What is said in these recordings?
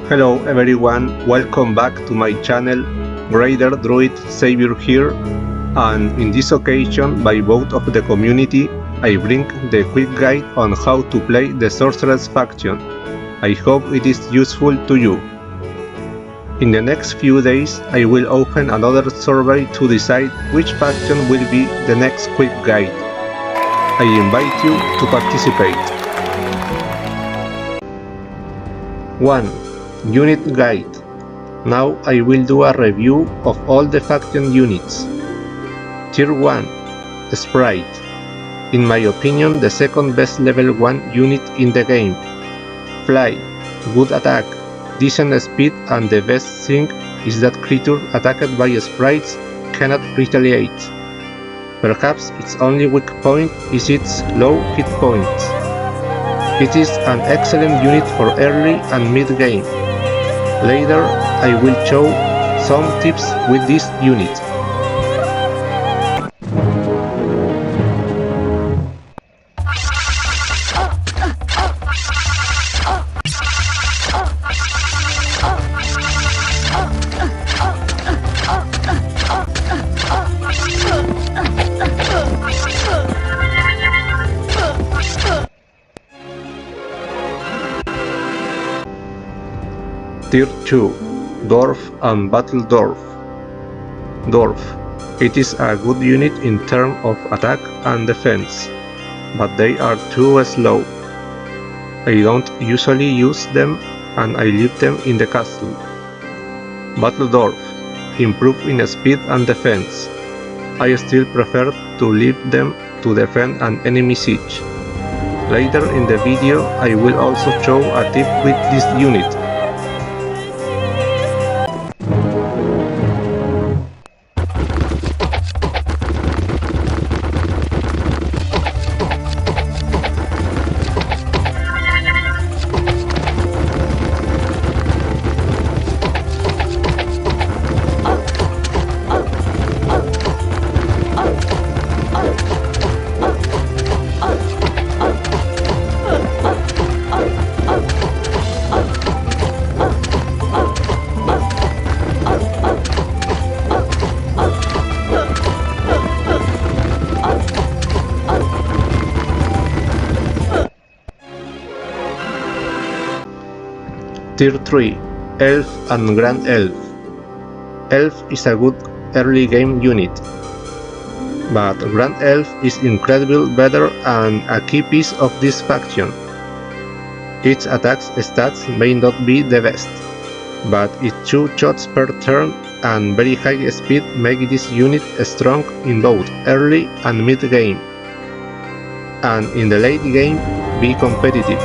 Hello everyone, welcome back to my channel. Raider Druid Saviour here, and in this occasion, by vote of the community, I bring the quick guide on how to play the Sorceress faction. I hope it is useful to you. In the next few days, I will open another survey to decide which faction will be the next quick guide. I invite you to participate. 1. Unit Guide. Now I will do a review of all the faction units. Tier 1. Sprite. In my opinion, the second best level 1 unit in the game. Fly. Good attack, decent speed, and the best thing is that creatures attacked by sprites cannot retaliate. Perhaps its only weak point is its low hit points. It is an excellent unit for early and mid game. Later, I will show some tips with this unit. Tier 2. Dwarf and Battle Dwarf. Dwarf. It is a good unit in terms of attack and defense, but they are too slow. I don't usually use them and I leave them in the castle. Battle Dwarf. Improve in speed and defense. I still prefer to leave them to defend an enemy siege. Later in the video I will also show a tip with this unit. Tier 3. Elf and Grand Elf. Elf is a good early game unit, but Grand Elf is incredibly better and a key piece of this faction. Its attack stats may not be the best, but its 2 shots per turn and very high speed make this unit strong in both early and mid game, and in the late game be competitive.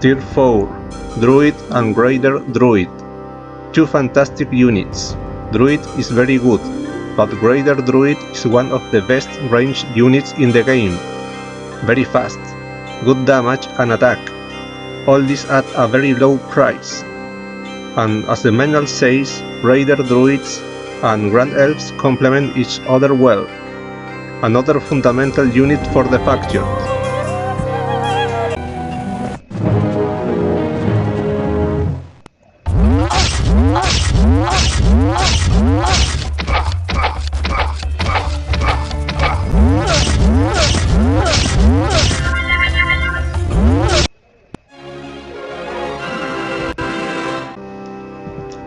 Tier 4. Druid and Raider Druid. 2 fantastic units. Druid is very good, but Raider Druid is one of the best ranged units in the game. Very fast, good damage and attack. All this at a very low price. And as the manual says, Raider Druids and Grand Elves complement each other well. Another fundamental unit for the faction.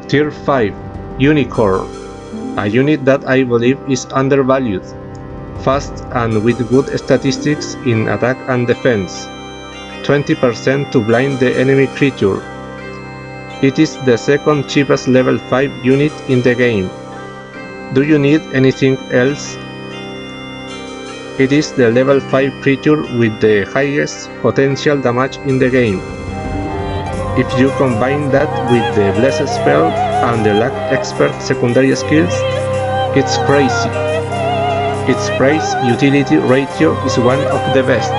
Tier 5. Unicorn. A unit that I believe is undervalued. Fast and with good statistics in attack and defense. 20% to blind the enemy creature. It is the second cheapest level 5 unit in the game. Do you need anything else? It is the level 5 creature with the highest potential damage in the game. If you combine that with the Blessed spell and the Luck Expert secondary skills, It's crazy. Its price-utility ratio is one of the best.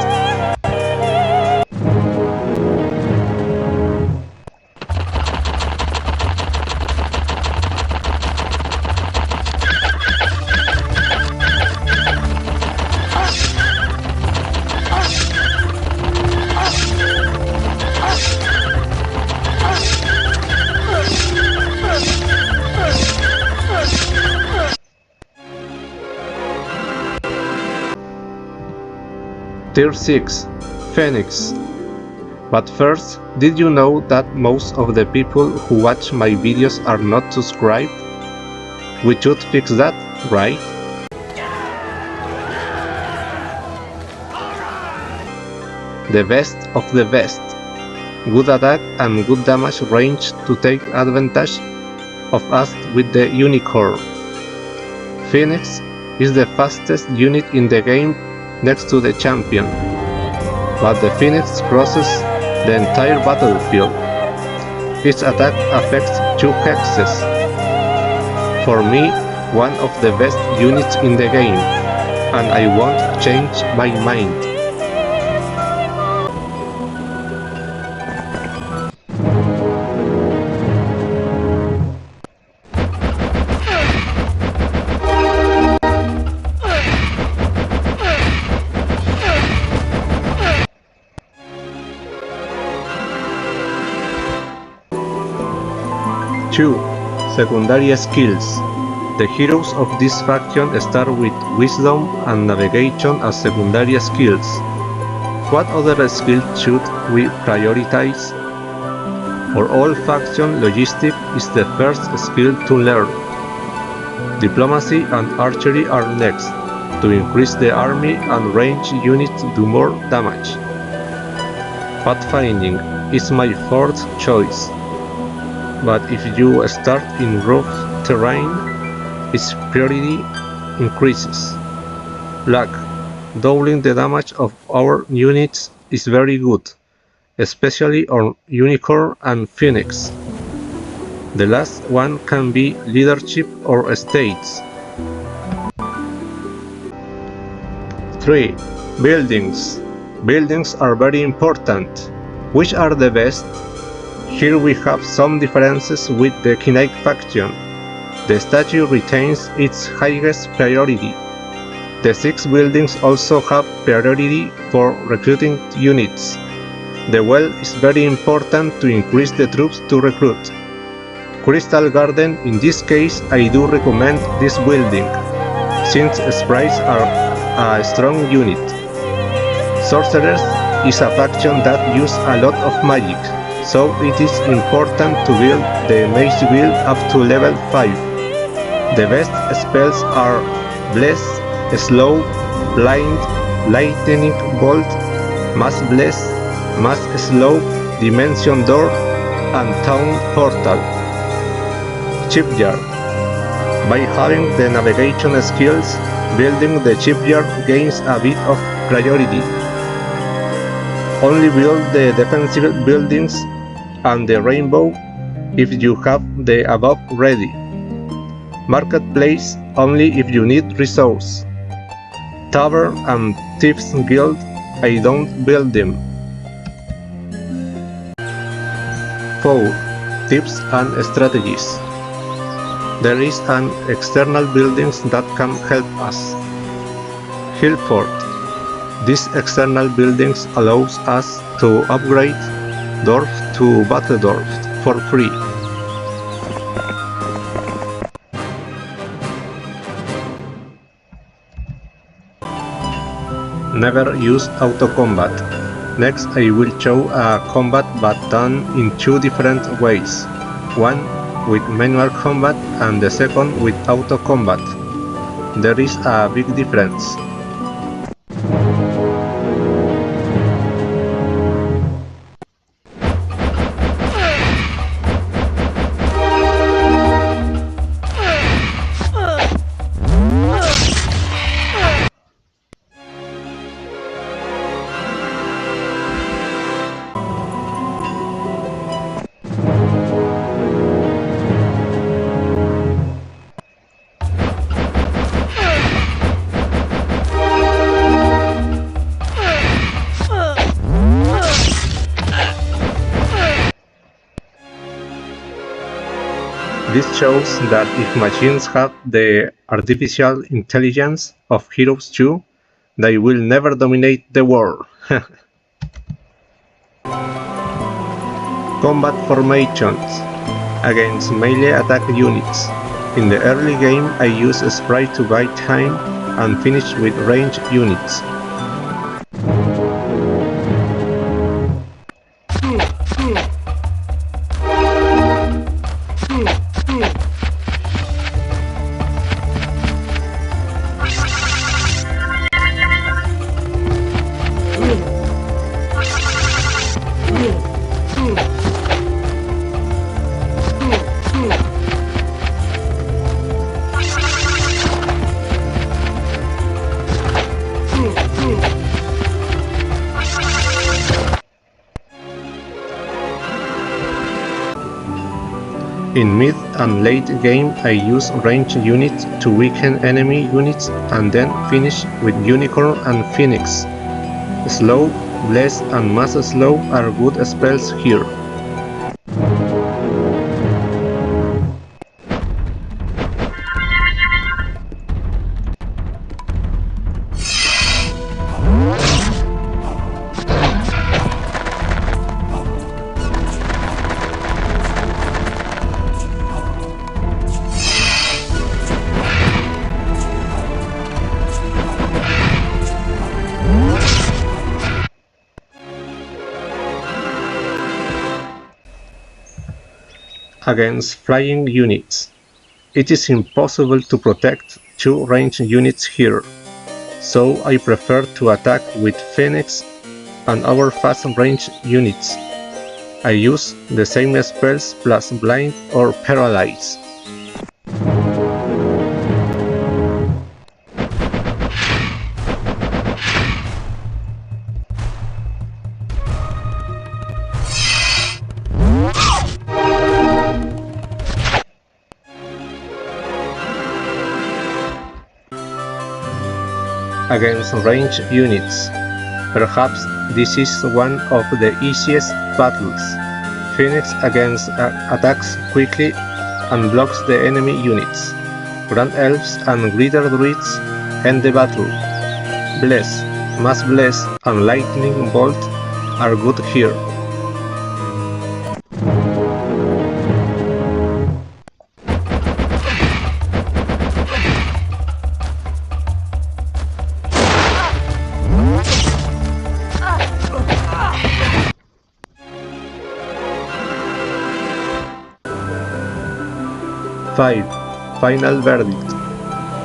Tier 6. Phoenix. But first, did you know that most of the people who watch my videos are not subscribed? We should fix that, right? The best of the best. Good attack and good damage range to take advantage of us with the unicorn. Phoenix is the fastest unit in the game next to the champion, but the Phoenix crosses the entire battlefield. Its attack affects 2 hexes. For me, one of the best units in the game, and I won't change my mind. Two. Secondary skills. The heroes of this faction start with Wisdom and Navigation as secondary skills. What other skills should we prioritize? For all faction, Logistic is the first skill to learn. Diplomacy and Archery are next, to increase the army and range units do more damage. Pathfinding is my fourth choice, but if you start in rough terrain, its priority increases. Luck, doubling the damage of our units is very good, especially on Unicorn and Phoenix. The last one can be Leadership or States. 3. Buildings. Buildings are very important. Which are the best? Here we have some differences with the Knight faction. The statue retains its highest priority. The 6 buildings also have priority for recruiting units. The well is very important to increase the troops to recruit. Crystal Garden, in this case, I do recommend this building, since sprites are a strong unit. Sorceress is a faction that uses a lot of magic, so it is important to build the Mage build up to level 5. The best spells are Bless, Slow, Blind, Lightning Bolt, Mass Bless, Mass Slow, Dimension Door, and Town Portal. Shipyard. By having the navigation skills, building the shipyard gains a bit of priority. Only build the defensive buildings and the rainbow if you have the above ready. Marketplace only if you need resource. Tavern and Thieves Guild, I don't build them. 4. Tips and strategies. There is an external buildings that can help us. Hillfort. These external buildings allows us to upgrade Dwarf to Battle Dwarf for free. Never use auto combat. Next I will show a combat but done in 2 different ways. One with manual combat and the second with auto combat. There is a big difference. This shows that if machines have the artificial intelligence of Heroes 2, they will never dominate the world. Combat formations against melee attack units. In the early game I use Sprite to buy time and finish with ranged units. In mid and late game I use ranged units to weaken enemy units and then finish with Unicorn and Phoenix. Slow, Bless and Mass Slow are good spells here. Against flying units. It is impossible to protect two ranged units here, so I prefer to attack with Phoenix and our fast ranged units. I use the same spells plus Blind or Paralyze. Against ranged units. Perhaps this is one of the easiest battles. Phoenix against attacks quickly and blocks the enemy units. Grand Elves and Greater Druids end the battle. Bless, Mass Bless and Lightning Bolt are good here. Final verdict.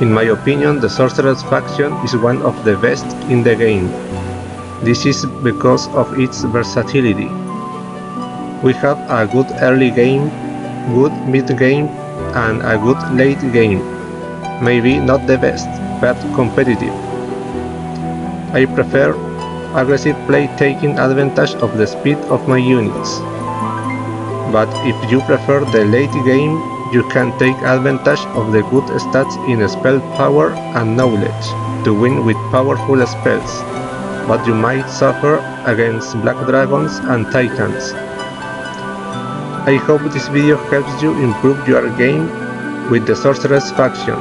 In my opinion, the Sorceress faction is one of the best in the game. This is because of its versatility. We have a good early game, good mid game, and a good late game. Maybe not the best, but competitive. I prefer aggressive play taking advantage of the speed of my units. But if you prefer the late game, you can take advantage of the good stats in spell power and knowledge to win with powerful spells, but you might suffer against black dragons and titans. I hope this video helps you improve your game with the Sorceress faction.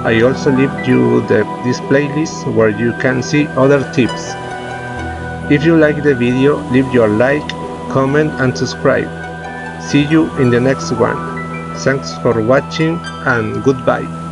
I also leave you this playlist where you can see other tips. If you like the video, leave your like, comment and subscribe. See you in the next one. Thanks for watching and goodbye.